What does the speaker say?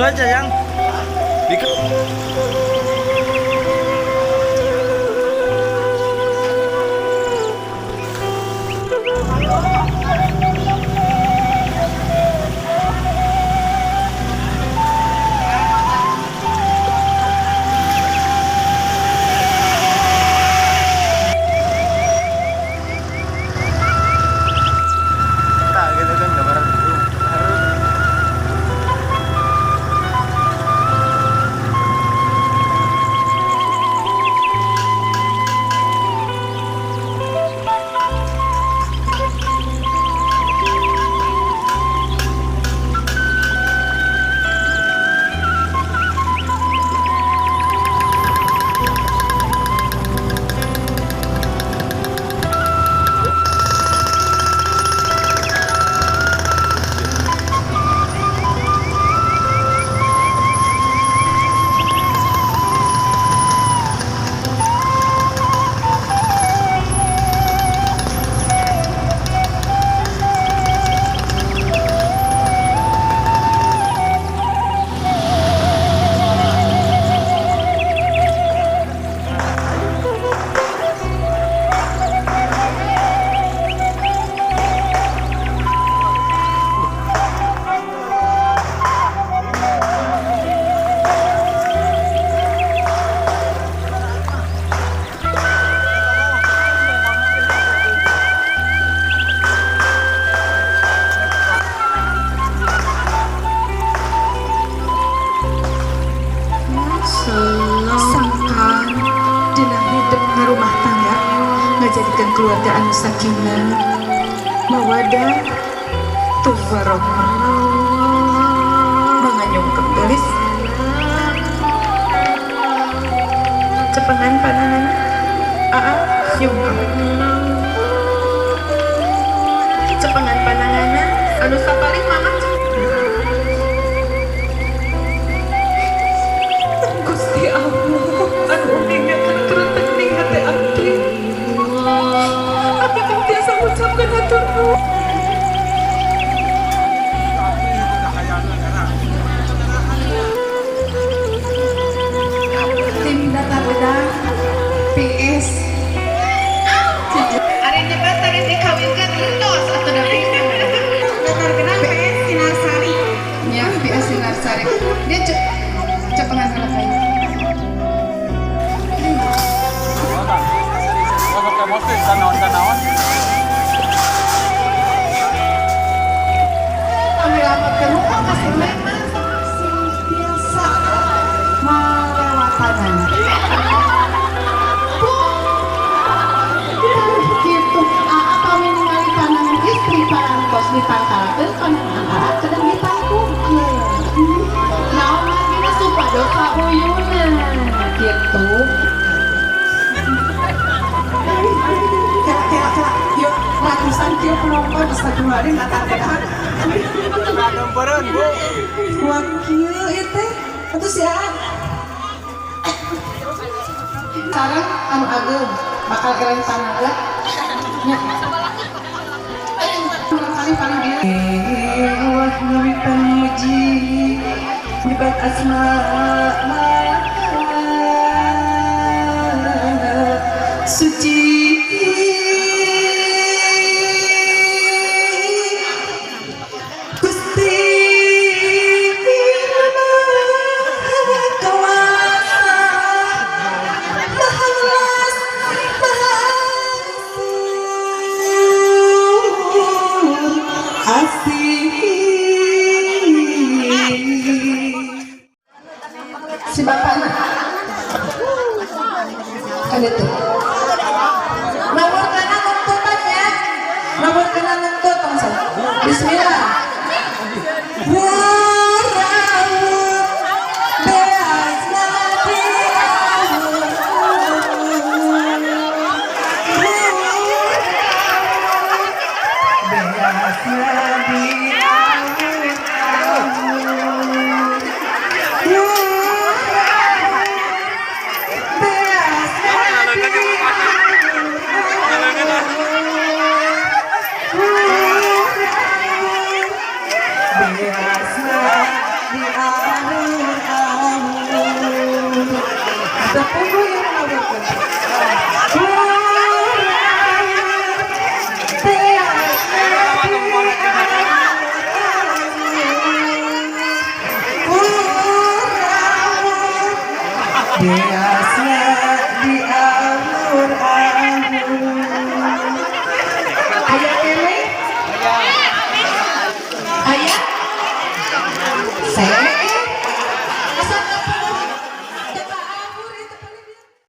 aja yang gitu kan gambaran harus. Sangkan dina hidup ngarumah tangga ngajadikan keluarga anu sakinah mawadah tuwarahmah manganyungkeun gelis cepengan panangan nyungkem cepengan pananganna anu sapaling mamah Gusti Allah anu ningakeun kerentek ning hate abdi abdi teh tiasa ngucapkeun hatur nuhun tim data bedah PS Ari nyebat tadi dikawinkan entos atau da pindah. Datar benar PS Sinarsari. ya PS Sinarsari dia cepengan selesai pakai motor tanawan menyelamatkan hukum kasih biasa melewatan gitu kami ningali pandangan istri parangkos dipangkalkeun pandangan anak sedang dipangkukeun naon lagi supaya kauyunan gitu kira-kira yuk ratusan dia penonton Instagram latar belakang gambaran Bu wakil itu siapa sekarang anu ageng bakal keren panaga nya kali paling dia wah ngawitan muji nyebat asma suci Gusti Maha Kuasa Maha Luas Maha Asih si bapaknya ada tuh nomor kanan nuntutan ya nomor kanan nuntut langsung bismillah Warawut beas nabi beas nabi dialur-alur. Tepung yang ngabarkan. Biasa dialur-alur. Ayah kene? Ayah? Saya